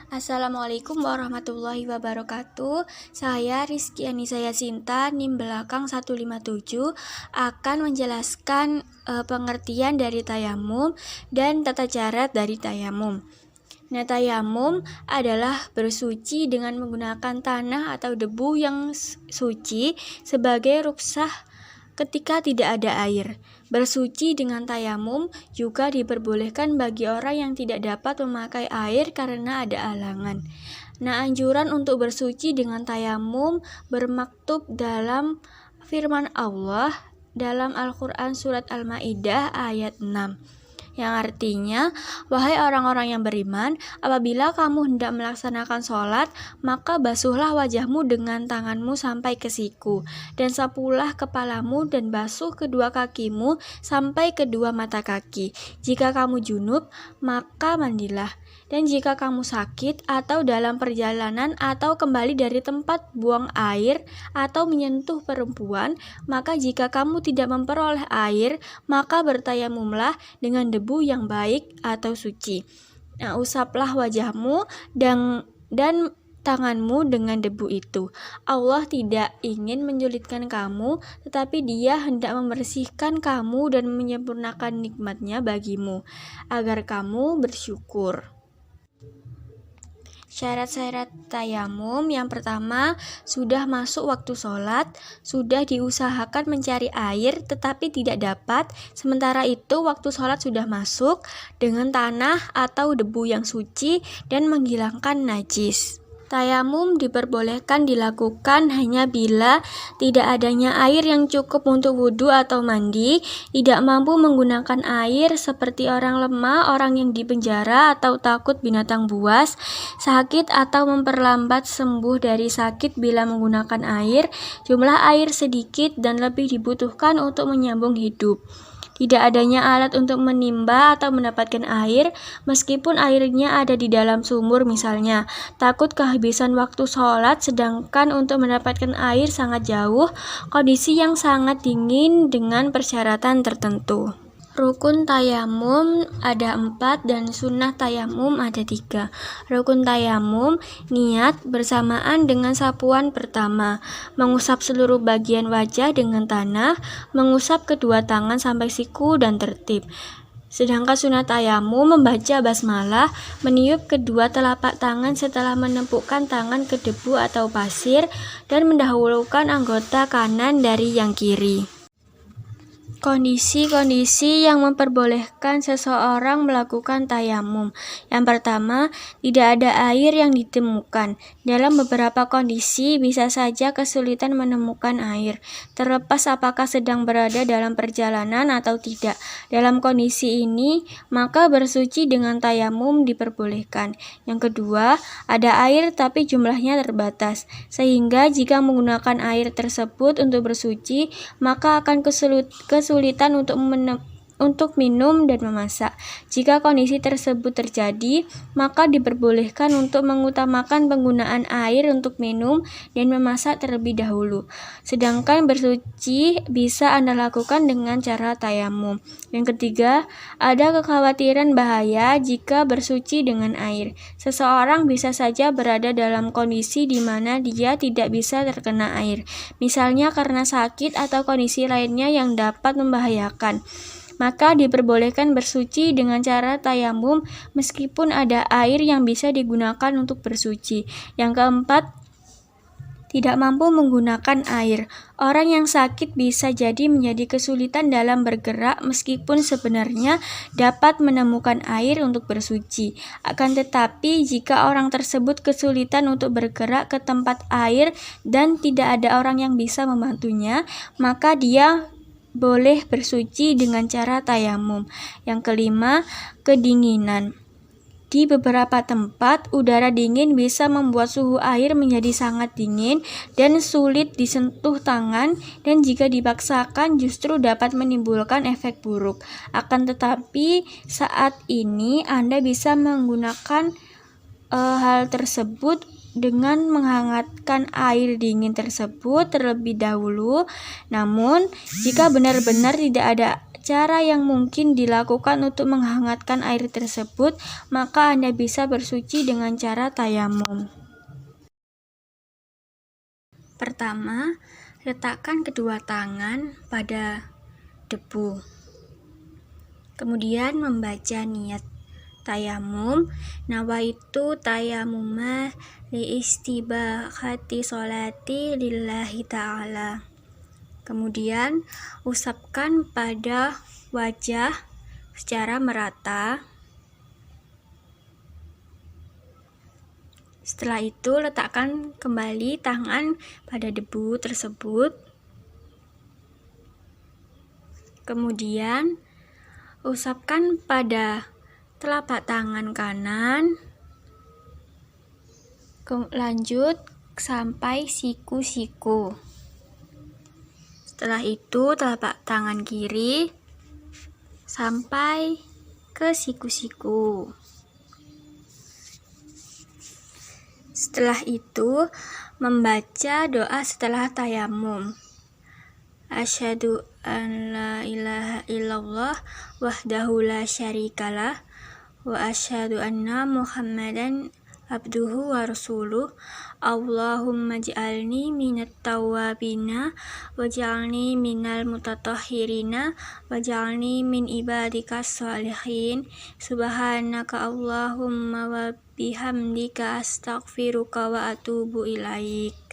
Assalamualaikum warahmatullahi wabarakatuh. Saya Rizky Anissa Yasinta, NIM belakang 157, akan menjelaskan pengertian dari tayamum dan tata cara dari tayamum. Nah, tayamum adalah bersuci dengan menggunakan tanah atau debu yang suci sebagai ruksah ketika tidak ada air. Bersuci dengan tayamum juga diperbolehkan bagi orang yang tidak dapat memakai air karena ada halangan. Nah, anjuran untuk bersuci dengan tayamum bermaktub dalam firman Allah dalam Al-Quran surat Al-Maidah ayat 6. Yang artinya, wahai orang-orang yang beriman, apabila kamu hendak melaksanakan sholat, maka basuhlah wajahmu dengan tanganmu sampai ke siku, dan sapulah kepalamu dan basuh kedua kakimu sampai kedua mata kaki. Jika kamu junub, maka mandilah. Dan jika kamu sakit atau dalam perjalanan atau kembali dari tempat buang air atau menyentuh perempuan, maka jika kamu tidak memperoleh air, maka bertayamumlah dengan debu yang baik atau suci. Nah, usaplah wajahmu dan tanganmu dengan debu itu. Allah tidak ingin menyulitkan kamu, tetapi Dia hendak membersihkan kamu dan menyempurnakan nikmat-Nya bagimu, agar kamu bersyukur. Syarat-syarat tayamum yang pertama, sudah masuk waktu sholat, sudah diusahakan mencari air tetapi tidak dapat, sementara itu waktu sholat sudah masuk dengan tanah atau debu yang suci dan menghilangkan najis. Tayamum diperbolehkan dilakukan hanya bila tidak adanya air yang cukup untuk wudhu atau mandi, tidak mampu menggunakan air seperti orang lemah, orang yang dipenjara atau takut binatang buas, sakit atau memperlambat sembuh dari sakit bila menggunakan air, jumlah air sedikit dan lebih dibutuhkan untuk menyambung hidup. Tidak adanya alat untuk menimba atau mendapatkan air, meskipun airnya ada di dalam sumur misalnya. Takut kehabisan waktu sholat, sedangkan untuk mendapatkan air sangat jauh, kondisi yang sangat dingin dengan persyaratan tertentu. Rukun tayamum ada 4 dan sunnah tayamum ada 3. Rukun tayamum, niat bersamaan dengan sapuan pertama, mengusap seluruh bagian wajah dengan tanah, mengusap kedua tangan sampai siku dan tertib. Sedangkan sunnah tayamum membaca basmalah, meniup kedua telapak tangan setelah menempukkan tangan ke debu atau pasir, dan mendahulukan anggota kanan dari yang kiri. Kondisi-kondisi yang memperbolehkan seseorang melakukan tayamum. Yang pertama, tidak ada air yang ditemukan. Dalam beberapa kondisi bisa saja kesulitan menemukan air, terlepas apakah sedang berada dalam perjalanan atau tidak. Dalam kondisi ini, maka bersuci dengan tayamum diperbolehkan. Yang kedua, ada air tapi jumlahnya terbatas, sehingga jika menggunakan air tersebut untuk bersuci, maka akan kesulitan untuk minum dan memasak. Jika kondisi tersebut terjadi, maka diperbolehkan untuk mengutamakan penggunaan air untuk minum dan memasak terlebih dahulu. Sedangkan bersuci bisa Anda lakukan dengan cara tayamum. Yang ketiga, ada kekhawatiran bahaya jika bersuci dengan air. Seseorang bisa saja berada dalam kondisi di mana dia tidak bisa terkena air, misalnya karena sakit atau kondisi lainnya yang dapat membahayakan. Maka diperbolehkan bersuci dengan cara tayamum meskipun ada air yang bisa digunakan untuk bersuci. Yang keempat, tidak mampu menggunakan air. Orang yang sakit bisa jadi menjadi kesulitan dalam bergerak meskipun sebenarnya dapat menemukan air untuk bersuci. Akan tetapi jika orang tersebut kesulitan untuk bergerak ke tempat air dan tidak ada orang yang bisa membantunya, maka dia boleh bersuci dengan cara tayamum. Yang kelima, kedinginan. Di beberapa tempat, udara dingin bisa membuat suhu air menjadi sangat dingin dan sulit disentuh tangan, dan jika dipaksakan justru dapat menimbulkan efek buruk. Akan tetapi, saat ini Anda bisa menggunakan hal tersebut dengan menghangatkan air dingin tersebut terlebih dahulu. Namun, jika benar-benar tidak ada cara yang mungkin dilakukan untuk menghangatkan air tersebut, maka Anda bisa bersuci dengan cara tayamum. Pertama, letakkan kedua tangan pada debu. Kemudian membaca niat tayamum, nawaitu tayamuma li istibahati sholati lillahi ta'ala. Kemudian usapkan pada wajah secara merata. Setelah itu letakkan kembali tangan pada debu tersebut. Kemudian usapkan pada telapak tangan kanan. Lanjut sampai siku-siku. Setelah itu telapak tangan kiri sampai ke siku-siku. Setelah itu membaca doa setelah tayamum. Asyhadu an la ilaha illallah wahdahu la syarikalah wa asyhadu anna Muhammadan abduhu wa rasuluh. Allahumma ij'alni minat tawwabina waj'alni minal mutatahhirina waj'alni min ibadikas sholihin. Subhanaka Allahumma wa bihamdika astaghfiruka wa atubu ilaik.